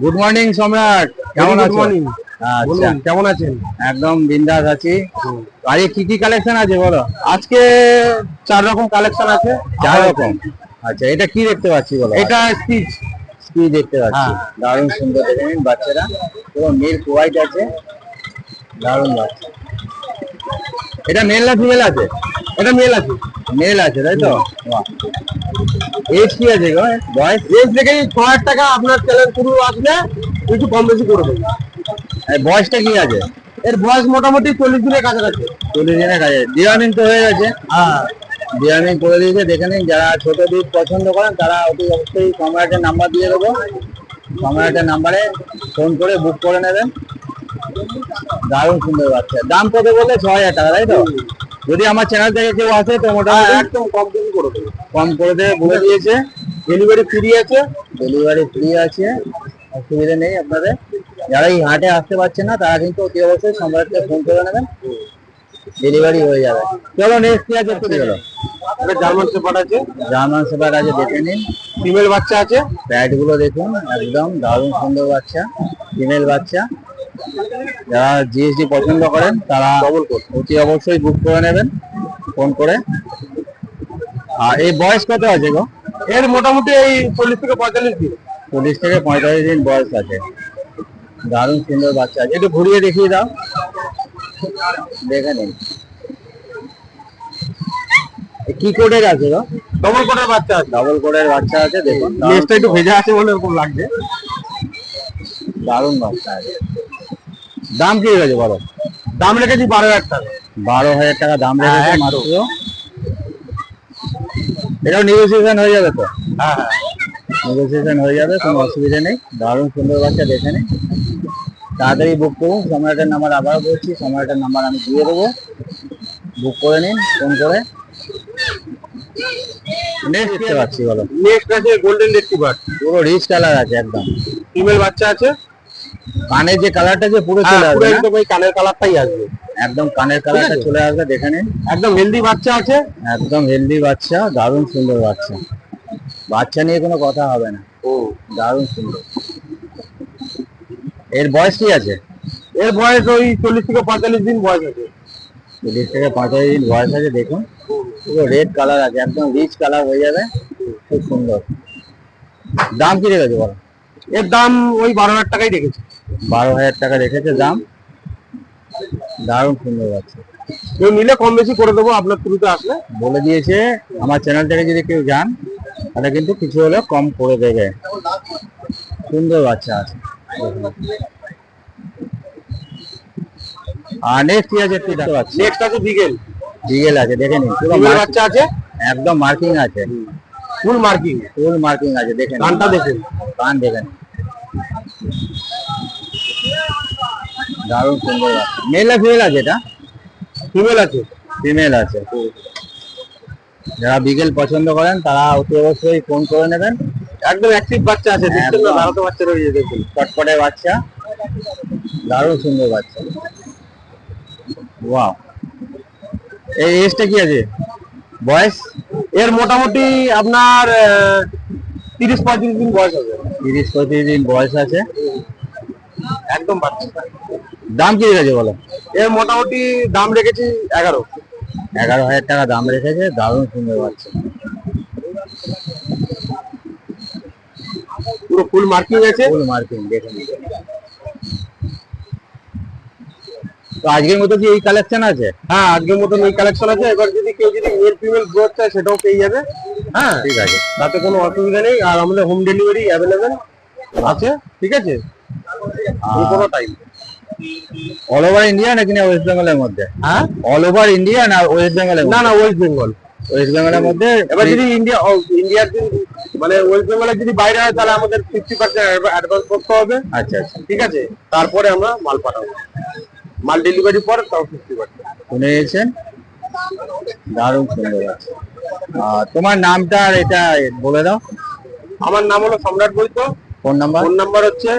Good morning সম্রাট, কেমন আছো? আচ্ছা, কেমন আছেন? একদম বিন্দাস আছি। আজকে কি কি কালেকশন আছে বলো? আজকে 4 রকম কালেকশন আছে। 4 রকম। আচ্ছা, এটা কি দেখতে পাচ্ছি বলো? এটা স্টিচ কি দেখতে পাচ্ছি, দারুণ সুন্দর দেখে নিন। বাচ্চারা পুরো মিল্ক হোয়াইট আছে, দারুণ বাচ্চা। এটা মেল না ফিমেল আছে? এটা মেল আছে। মেল আছে, তাই তো? বাহ। এজ কি আছে গো? বয়স? এজ থেকে 6000 টাকা আপনার চ্যানেল শুরু আসলে একটু কম বেশি করে দেবো। বয়সটা কি আছে? এর বয়স মোটামুটি 40 দিনের কাছাকাছি। 40 দিনের কাছে। ডিওয়ার্মিং তো হয়ে গেছে? হ্যাঁ, ডিওয়ার্মিং করে দিয়েছে। দেখে নিন, যারা ছোট দুধ পছন্দ করেন তারা অতি অবশ্যই সম্রাটের নাম্বার দিয়ে দেবো। সম্রাটের নাম্বারে ফোন করে বুক করে নেবেন। দারুণ সুন্দর বাচ্চা। দাম কত বললে? 6000 টাকা, তাই তো? যদি আমার চ্যানেল থেকে কেউ আসে তো মোটামুটি একদম কম বেশি করে দেবো। কম করে দেবে বলে দিয়েছে। ডেলিভারি ফ্রি আছে। ডেলিভারি ফ্রি আছে, অসুবিধা নেই আপনাদের। যারা এই হাটে আসতে পারছে না তারা কিন্তু অতি অবশ্যই সম্রাটকে ফোন করে নেবেন, ডেলিভারি হয়ে যাবে। চলো নেক্সট কি আছে একটু চলো। এটা জার্মান শেপার্ড আছে। জার্মান শেপার্ড আছে, দেখে নিন। ফিমেল বাচ্চা আছে। প্যাড গুলো দেখুন, একদম দারুণ সুন্দর বাচ্চা, ফিমেল বাচ্চা। যারা জিএসডি পছন্দ করেন তারা অতি অবশ্যই বুক করে নেবেন ফোন করে। আর এই বয়স কত আছে গো? এর মোটামুটি এই 40 থেকে 45 দিন। 40 থেকে 45 দিন বয়স আছে। দারুণ সুন্দর বাচ্চা আছে, একটু ঘুরিয়ে দেখিয়ে দাও, দেখে নিন। কি কোডের আছে গো? ডবল কোটের বাচ্চা আছে। ডাবল কোডের বাচ্চা আছে, দেখুন। লেজটা একটু ভেজা আছে বলে এরকম লাগছে। দারুণ বাচ্চা আছে। দাম কি হয়েছে বলো? দাম রেখেছি 12,000 টাকা। 12,000 টাকা দাম রেখেছে একদম। মাত্র। এটাও নেগোসিয়েশন হয়ে যাবে তো? হ্যাঁ, নেগোসিয়েশন হয়ে যাবে, কোনো অসুবিধা নেই। দারুণ সুন্দর বাচ্চা, দেখে নিন। তাড়াতাড়ি বুক করুন। সম্রাটের নাম্বার আবারও বলছি, সম্রাটের নাম্বার আমি দিয়ে দেবো, বুক করে নিন ফোন করে। নেক্সট দেখতে পাচ্ছি বলো? নেক্সট আছে গোল্ডেন রিট্রিভার। পুরো রিচ কালার আছে একদম। ফিমেল বাচ্চা আছে। কানের যে কালারটা যে পুরো চলে পুরো আসবে না? একদম ওই কানের কালারটাই আসবে। একদম কানের কালারটা চলে আসবে, দেখে নিন। একদম হেলদি বাচ্চা আছে। একদম হেলদি বাচ্চা, দারুণ সুন্দর বাচ্চা। বাচ্চা নিয়ে কোনো কথা হবে না, দারুণ সুন্দর। এর বয়স কি আছে? এর বয়স ওই 40 থেকে 45 দিন বয়স আছে। 40 থেকে 45 দিন বয়স আছে, দেখুন। পুরো রেড কালার আছে, একদম রিচ কালার হয়ে যাবে, খুব সুন্দর। দাম কি রেখেছে বলো? এর দাম ওই 12,000 টাকাই রেখেছি। 12,000 টাকা রেখেছে দাম। দারুণ সুন্দর বাচ্চা। কেউ নিলে কম বেশি করে দেবো আপনার থ্রুতে আসলে। বলে দিয়েছে আমার চ্যানেল থেকে যদি কেউ যান তাহলে কিন্তু কিছু হলে কম করে দেবে। সুন্দর বাচ্চা আছে। আর নেক্সট কি আছে একটু দেখতে পাচ্ছি? নেক্সট আছে বিগেল। বিগেল আছে, দেখে নিন। পুরো বিগেল বাচ্চা আছে, একদম মার্কিং আছে, ফুল মার্কিং। ফুল মার্কিং আছে, দেখে নিন। কানটা দেখুন, কান দেখে নিন, দারুণ সুন্দর বাচ্চা। মেল না ফিমেল আছে? এটা ফিমেল আছে। ফিমেল আছে। যারা বিগেল পছন্দ করেন তারা অতি অবশ্যই ফোন করে নেবেন। একদম অ্যাক্টিভ বাচ্চা আছে, দেখছেন না? ভারত বাচ্চা রয়েছে, দেখুন। চটপটে বাচ্চা, দারুণ সুন্দর বাচ্চা। ওয়াও। এই এজটা কি আছে? বয়স? এর মোটামুটি আপনার 30-35 দিন বয়স হবে। 30-35 দিন বয়স আছে, একদম বাচ্চা। দাম কি রেখেছে বলো? এর মোটামুটি দাম রেখেছি 11,000 টাকা দাম রেখেছে, দারুণ সুন্দর বাচ্চা। পুরো ফুল মার্কিং আছে। ফুল মার্কিং, দেখে নিন। তো আজকের মতো কি এই কালেকশন আছে? হ্যাঁ, আজকের মতন এই কালেকশন আছে। এবার যদি কেউ যদি মেল ফিমেল গ্রোথ চায় সেটাও পেয়ে যাবে। হ্যাঁ, ঠিক আছে, তাতে কোনো অসুবিধা নেই। আর আমাদের হোম ডেলিভারি অ্যাভেলেবেল আছে, ঠিক আছে? কোনো টাইম। অল ওভার ইন্ডিয়া নাকি না ওয়েস্ট বেঙ্গলের মধ্যে? হ্যাঁ, অল ওভার ইন্ডিয়া না ওয়েস্ট বেঙ্গলের? না না, ওয়েস্ট বেঙ্গল। ওয়েস্ট বেঙ্গলের মধ্যে। এবার যদি ইন্ডিয়ার মানে ওয়েস্ট বেঙ্গলের যদি বাইরে হয় তাহলে আমাদের 50% অ্যাডভান্স করতে হবে। আচ্ছা আচ্ছা, ঠিক আছে, তারপরে আমরা মাল পাঠাবো। মাল ডেলিভারি পরে তাও 50%। শুনে গেছেন, দারুণ সুন্দর আছে। তোমার নামটা আর এটা বলে দাও। আমার নাম হলো সম্রাট বৈদ্য। ফোন নাম্বার হচ্ছে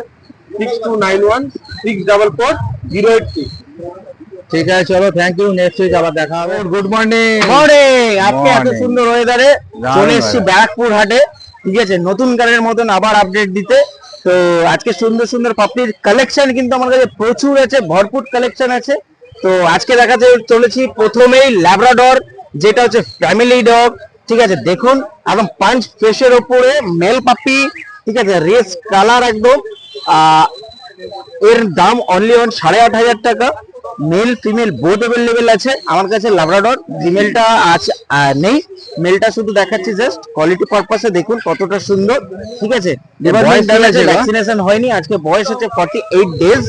6291644083। ঠিক আছে, চলো, থ্যাংক ইউ। নেক্সট উইক আবার দেখা হবে। Good morning. আজকে এত সুন্দর ওয়েদারে চলে এসেছি ব্যারাকপুর হাটে, ঠিক আছে? নতুন গাড়ির মতন আবার আপডেট দিতে। তো আজকে সুন্দর সুন্দর পাপির কালেকশন কিন্তু আমার কাছে প্রচুর আছে, ভরপুর কালেকশন আছে। তো আজকে দেখাতে চলেছি প্রথমেই ল্যাব্রাডর, যেটা হচ্ছে ফ্যামিলি ডগ। ঠিক আছে, দেখুন একদম পাঁচ ফেসের ওপরে মেল পাপি। ঠিক আছে, রেস কালার একদম। এর দাম অনলি অন 8,500 টাকা। মেল ফিমেল বোথ অ্যাভেলেবেল আছে আমার কাছে ল্যাব্রাডর। ফিমেলটা আছে নেই, মেলটা শুধু দেখাচ্ছি জাস্ট কোয়ালিটি পারপাসে। দেখুন কতটা সুন্দর। ঠিক আছে, ভ্যাকসিনেশন হয়নি, আজকে বয়স হচ্ছে 48 ডেজ।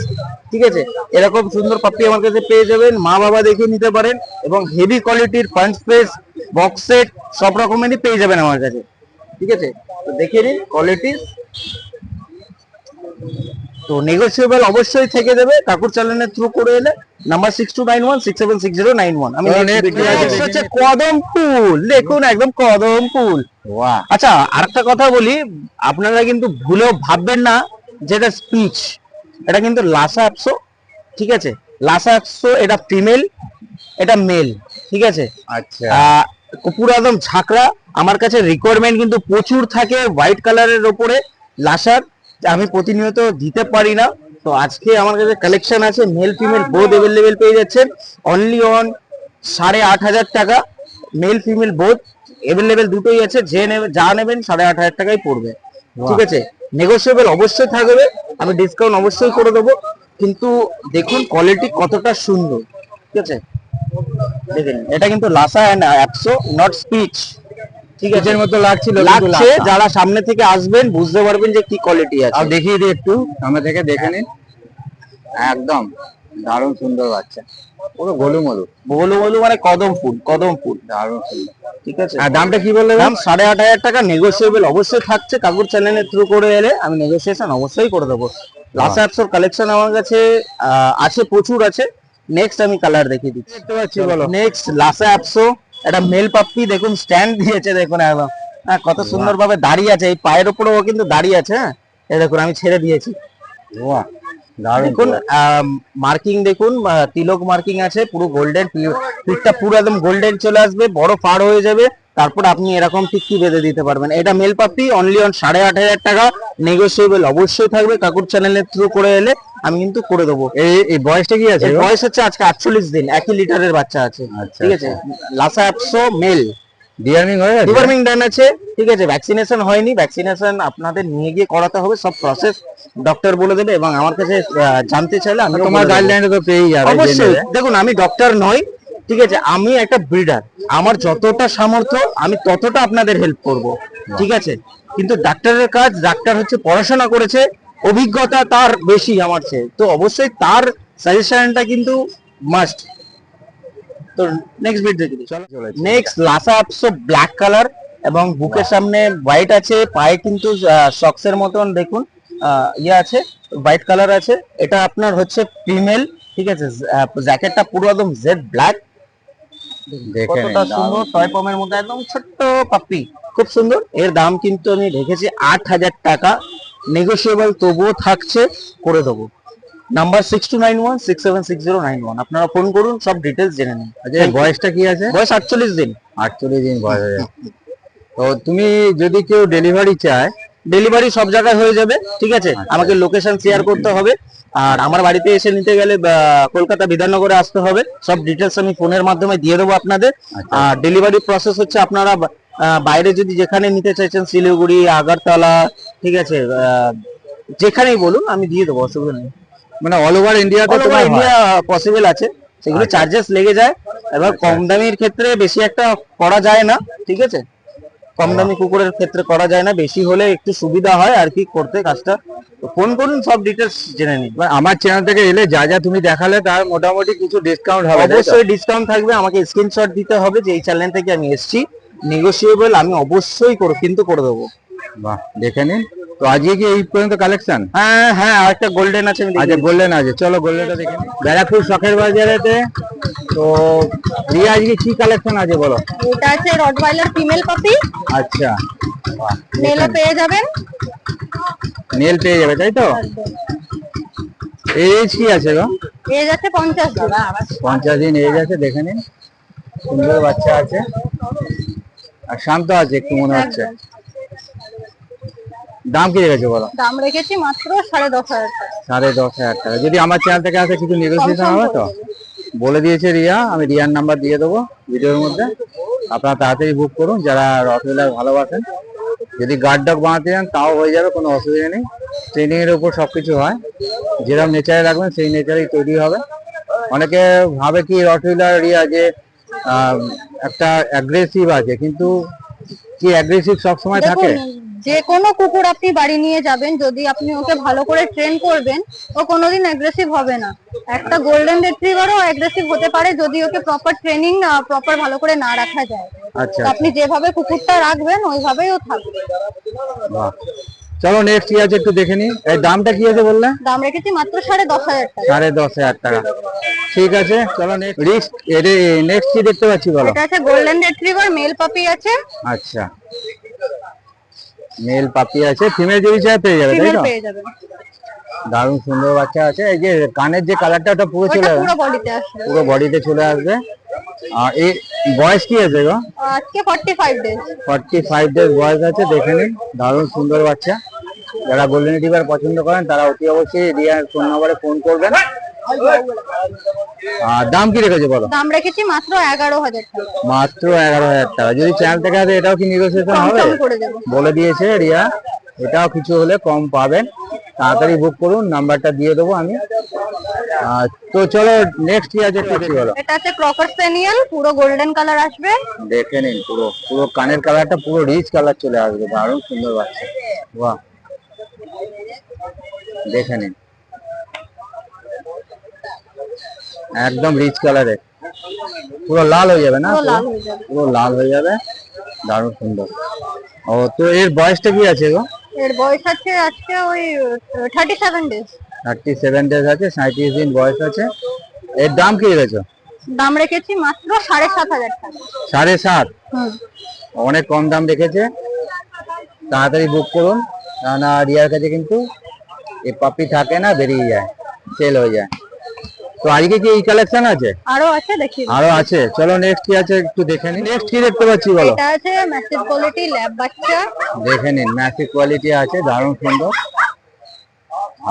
ঠিক আছে, এরকম সুন্দর পাপ্পি আমার কাছে পেয়ে যাবেন, মা বাবা দেখে নিতে পারেন। এবং হেভি কোয়ালিটির পাঞ্চ স্পেস বক্স সেট সব রকমেরই পেয়ে যাবেন আমার কাছে। ঠিক আছে, তো দেখে নিন কোয়ালিটি। তো নেগোসিয়েবল অবশ্যই থেকে দেবে কাকুর চ্যানেলের থ্রু করে এলে। নাম্বার 6291676091। আমি হচ্ছে কদম ফুল, দেখুন একদম কদম ফুল। আচ্ছা, আরেকটা কথা বলি, আপনারা কিন্তু ভুলেও ভাববেন না যেটা স্পিচ, এটা কিন্তু লাসা অ্যাপসো। ঠিক আছে, লাসা অ্যাপসো, এটা ফিমেল, এটা মেল। ঠিক আছে, আচ্ছা, পুরো একদম ঝাঁকড়া। আমার কাছে রিকোয়ারমেন্ট কিন্তু প্রচুর থাকে হোয়াইট কালারের ওপরে লাসার, আমি প্রতিনিয়ত দিতে পারি না। তো আজকে আমার কাছে কালেকশন আছে, মেল ফিমেল বোথ অ্যাভেলেবেল পেয়ে যাচ্ছেন অনলি অন 8,500 টাকা। মেল ফিমেল বোথ অ্যাভেলেবেল দুটোই আছে, যে নেবে যা নেবেন 8,500 টাকাই পড়বে। ঠিক আছে, নেগোসিয়েবল অবশ্যই থাকবে, আমি ডিসকাউন্ট অবশ্যই করে দেবো। কিন্তু দেখুন কোয়ালিটি কতটা সুন্দর। ঠিক আছে, দেখেন এটা কিন্তু Lhasa and Apso, not speech. ঠিক আছে, মতো লাগছিল, লাগছে, যারা সামনে থেকে আসবেন বুঝতে পারবেন যে কি কোয়ালিটি আছে। আর দেখিয়ে দিই একটু সামনে থেকে, দেখে নিন। একদম দারুণ সুন্দর বাচ্চা, পুরো গোলু মলু। বলু বলু মানে কদম ফুল, কদম ফুল, দারুণ সুন্দর। ঠিক আছে। আর দামটা কি বললে? দাম 8,500 টাকা, নেগোসিয়েবল অবশ্যই থাকছে। কাকুর চ্যানেলের থ্রু করে এলে আমি নেগোসিয়েশন অবশ্যই করে দেবো। লাসা অ্যাপসোর কালেকশন আমার কাছে আছে, প্রচুর আছে। নেক্সট আমি কালার দেখিয়ে দিচ্ছি, দেখতে পাচ্ছি, বলো। নেক্সট লাসা অ্যাপসো, এটা মেল পাপ্পি। দেখুন স্ট্যান্ড দিয়েছে, দেখুন একদম, হ্যাঁ কত সুন্দর ভাবে দাঁড়িয়ে আছে। এই পায়ের উপরেও কিন্তু দাঁড়িয়ে আছে। হ্যাঁ, এই দেখুন আমি ছেড়ে দিয়েছি। বাহ, দারুণ। দেখুন মার্কিং দেখুন, তিলক মার্কিং আছে, পুরো গোল্ডেন, পিঠটা পুরো একদম গোল্ডেন চলে আসবে, বড় ফাড় হয়ে যাবে। তারপর আপনি এরকম টিক্কি বেঁধে দিতে পারবেন। এটা মেল পাপ্পি, অনলি অন 8,500 টাকা। নেগোসিয়েবল অবশ্যই থাকবে, কাকুর চ্যানেলের থ্রু করে এলে আমি কিন্তু করে দেবো। এই বয়সটা কি আছে? এর বয়স হচ্ছে আজকে 48 দিন, 1 লিটারের বাচ্চা আছে। আচ্ছা, ঠিক আছে, লাসা অ্যাপসো মেল, ডিয়ারমিং হয়ে গেছে? ডিওয়ার্মিং ডান আছে। ঠিক আছে, ভ্যাকসিনেশন হয়নি, ভ্যাকসিনেশন আপনাদের নিয়ে গিয়ে করাতে হবে, সব প্রসেস ডক্টর বলে দেবে। এবং আমার কাছে জানতে চাইলে আমি তোমার গাইডলাইনে তো পেয়ে যাবে। অবশ্যই। দেখুন আমি ডক্টর নই, ঠিক আছে, আমি একটা ব্রিডার। আমার যতটা সামর্থ্য আমি ততটা আপনাদের হেল্প করব। ঠিক আছে, কিন্তু ডাক্তারের কাজ, ডাক্তার হচ্ছে পড়াশোনা করেছে, অভিজ্ঞতা তার বেশি আমার চেয়ে, তো অবশ্যই তার সাজেশনটা কিন্তু মাস্ট। তো নেক্সট বিট দেখি, চলো। নেক্সট লাসা অ্যাপসো ব্ল্যাক কালার, এবং বুকের সামনে হোয়াইট আছে, পায়ে কিন্তু সক্সের মতন দেখুন ইয়ে আছে, হোয়াইট কালার আছে। এটা আপনার হচ্ছে ফিমেল। ঠিক আছে, জ্যাকেটটা পুরো একদম জেড ব্ল্যাক, কতটা সুন্দর, টয় পমের মধ্যে একদম ছোট্ট পাপ্পি, খুব সুন্দর। এর দাম কিন্তু আমি রেখেছি 8,000 টাকা, নেগোসিয়েবল তবুও থাকছে, করে দেবো। নাম্বার 6291676091, আপনারা ফোন করুন, সব ডিটেলস জেনে নিন। আচ্ছা, বয়সটা কি আছে? বয়স 48 দিন। 48 দিন বয়স হয়ে যাবে। তো তুমি যদি কেউ ডেলিভারি চায়? ডেলিভারি সব জায়গায় হয়ে যাবে। ঠিক আছে, আমাকে লোকেশন শেয়ার করতে হবে, আর আমার বাড়িতে এসে নিতে গেলে কলকাতা বিধাননগরে আসতে হবে। সব ডিটেলস আমি ফোনের মাধ্যমে দিয়ে দেবো আপনাদের। আর ডেলিভারি প্রসেস হচ্ছে, আপনারা বাইরে যদি যেখানে নিতে চাইছেন, শিলিগুড়ি, আগরতলা, ঠিক আছে, যেখানেই বলুন আমি দিয়ে দেবো, অসুবিধা নেই। মানে অল ওভার ইন্ডিয়াতে অল ওভার ইন্ডিয়া পসিবল আছে, সেগুলো চার্জেস লেগে যায়। এবার কম দামির ক্ষেত্রে বেশি একটা করা যায় না। ঠিক আছে, কম দামি কুকুরের ক্ষেত্রে করা যায় না, বেশি হলে একটু সুবিধা হয় আর কি করতে কাজটা। ফোন করুন, সব ডিটেলস জেনে নিন। আমার চ্যানেল থেকে এলে যা যা তুমি দেখালে তার মোটামুটি কিছু ডিসকাউন্ট হবে? অবশ্যই ডিসকাউন্ট থাকবে, আমাকে স্ক্রিনশট দিতে হবে যে এই চ্যানেল থেকে আমি এসেছি। নেগোসিয়েবল আমি অবশ্যই কিন্তু করে দেবো। বাহ, দেখে নিন। তো আজকে কি এই পর্যন্ত কালেকশন? হ্যাঁ হ্যাঁ, আরেকটা গোল্ডেন আছে। আচ্ছা, গোল্ডেন আছে, চলো গোল্ডেনটা দেখে নিন। ব্যারাকপুর শখের বাজারেতে। তো রিয়া আজকে কি কালেকশন আছে বলো? এটা আছে রটওয়াইলার ফিমেল পাপি, আচ্ছা, মেলও পেয়ে যাবেন। নেল পেয়ে যাবে, তাই তো? এজ কি আছে গো? এজ আছে 50 দিন। 50 দিন এজ আছে, দেখে নিন। সুন্দর বাচ্চা আছে, আর শান্ত আছে একটু মনে হচ্ছে। দাম কি রেখেছো বলো? দাম রেখেছি মাত্র 10,500 টাকা। 10,500 টাকা। যদি আমার চ্যানেল থেকে আসে কিছু নেগোসিয়েশন কম হবে করে তো? দেবো। বলে দিয়েছে রিয়া, আমি রিয়ার নাম্বার দিয়ে দেবো ভিডিওর মধ্যে। আপনারা তাড়াতাড়ি বুক করুন যারা রটওয়েলার ভালোবাসেন। যদি গার্ড ডগ বানাতে চান তাও হয়ে যাবে, কোনো অসুবিধা নেই। ট্রেনিং এর উপর সবকিছু হয়, যেরকম নেচারে রাখবেন সেই নেচারেই তৈরি হবে। অনেকে ভাবে কি রটওয়েলার রিয়া যে একটা অ্যাগ্রেসিভ আছে, কিন্তু কি অ্যাগ্রেসিভ সবসময় থাকে? দেখুন, যে কোনো কুকুর আপনি বাড়ি নিয়ে যাবেন, যদি আপনি ওকে ভালো করে ট্রেন করবেন, ও কোনোদিন অ্যাগ্রেসিভ হবে না। একটা গোল্ডেন রিট্রিভারও অ্যাগ্রেসিভ হতে পারে যদি ওকে প্রপার ট্রেনিং প্রপার ভালো করে না রাখা যায়। আচ্ছা, তো আপনি যেভাবে কুকুরটা রাখবেন ওইভাবেই ও থাকবে। বাহ। চলো নেক্সট কি আছে একটু দেখে নিই। এই দামটা কি আছে বললে? দাম রেখেছি মাত্র 10,500 টাকা। 10,500 টাকা। ঠিক আছে, চলো নেক্সট নেক্সট কি দেখতে পাচ্ছি বলো? এটা আছে গোল্ডেন রিট্রিভার, মেল পাপি আছে। আচ্ছা, মেল পাপি আছে, ফিমেল যদি চাই পেয়ে যাবে, তাই ফিমেল তো? পেয়ে যাবেন। দারুণ সুন্দর বাচ্চা আছে। এই যে কানের যে কালারটা ওটা পুরো ওটা চলে আসবে, পুরো বডিতে আসবে। পুরো বডিতে চলে আসবে। আর এই বয়স কি আছে গো? আজকে 45 ডেজ। 45 ডেজ বয়স আছে, দেখে নিন। দারুণ সুন্দর বাচ্চা। যারা গোল্ডেন রিট্রিভার পছন্দ করেন তারা অতি অবশ্যই রিয়ার ফোন নম্বরে ফোন করবেন। আর দাম কি রেখেছে বলো? দাম রেখেছি মাত্র 11,000 টাকা। মাত্র 11,000 টাকা। যদি চ্যানেল থেকে আসে এটাও কি নেগোসিয়েশন কম হবে? সম করে দেবো। বলে দিয়েছে রিয়া, এটাও কিছু হলে কম পাবেন। তাড়াতাড়ি বুক করুন, নাম্বারটা দিয়ে দেবো আমি। তো চলো নেক্সট কি আছে একটু দেখি বলো। এটা আছে ক্রকার স্প্যানিয়েল, পুরো গোল্ডেন কালার আসবে। দেখে নিন, পুরো পুরো কানের কালারটা পুরো রিচ কালার চলে আসবে। দারুণ সুন্দর বাচ্চা, বাহ। দেখে নিন, একদম রিচ কালারে পুরো লাল হয়ে যাবে না? পুরো লাল হয়ে যাবে। পুরো লাল হয়ে যাবে, দারুণ সুন্দর। ও, তো এর বয়সটা কি আছে গো? এর বয়স আছে আজকে ওই 37 ডেজ। 37 ডেজ আছে, 37 দিন বয়স আছে। এর দাম কি রেখেছো? দাম রেখেছি মাত্র 7,500 টাকা। 7.5? হুম। অনেক কম দাম রেখেছে। তাড়াতাড়ি বুক করুন, কেননা রিয়ার কাছে কিন্তু এই পাপি থাকে না, বেরিয়ে যায়, সেল হয়ে যায়। তো আজকে কি এই কালেকশন আছে? আরো আছে, দেখি। আরো আছে, চলো নেক্সট কি আছে একটু দেখে নিন। নেক্সট কি দেখতে পাচ্ছি বলো? এটা আছে ম্যাসিভ কোয়ালিটি ল্যাব বাচ্চা। দেখে নিন, ম্যাসিভ কোয়ালিটি আছে, দারুণ সুন্দর।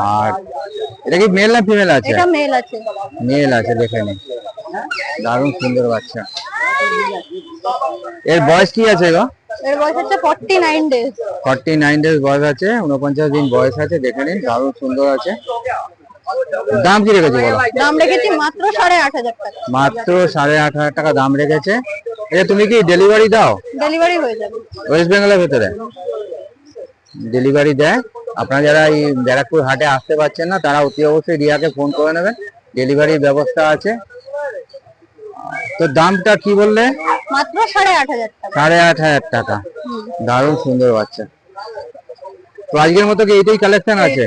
আর এটা কি মেল না ফিমেল আছে? এটা মেল আছে। মেল আছে, দেখে নিন, দারুণ সুন্দর বাচ্চা। এর বয়স কি আছে গো? এর বয়স হচ্ছে 49 ডেজ। 49 ডেজ বয়স আছে, 49 দিন বয়স আছে, দেখে নিন, দারুণ সুন্দর আছে। দাম কি রেখেছে বলো? দাম রেখেছি মাত্র 8,500 টাকা। মাত্র 8,500 টাকা দাম রেখেছে। এটা তুমি কি ডেলিভারি দাও? ডেলিভারি হয়ে যাবে। ওয়েস্ট বেঙ্গলের ভেতরে ডেলিভারি দেয়। আপনারা যারা এই ব্যারাকপুর হাটে আসতে পারছেন না তারা অতি অবশ্যই রিয়াকে ফোন করে নেবেন, ডেলিভারির ব্যবস্থা আছে। তো দামটা কি বললে? মাত্র 8,500 টাকা। 8,500 টাকা। দারুণ সুন্দর বাচ্চা। তো আজকের মতো কি এইটাই কালেকশন আছে?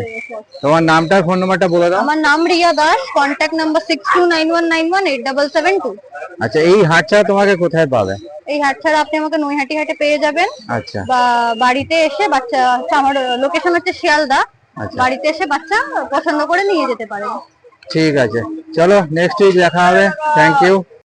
তোমার নামটা ফোন নাম্বারটা বলে দাও। আমার নাম রিয়া দাস, কন্ট্যাক্ট নাম্বার 6291918772। আচ্ছা, এই হাট ছাড়া তোমাকে কোথায় পাবে? এই হাট ছাড়া আপনি আমাকে নৈহাটি হাটে পেয়ে যাবেন, আচ্ছা, বা বাড়িতে এসে বাচ্চা, আমার লোকেশন হচ্ছে শিয়ালদা, আচ্ছা, বাড়িতে এসে বাচ্চা পছন্দ করে নিয়ে যেতে পারেন। ঠিক আছে। চলো নেক্সট উইক দেখা হবে। Thank you.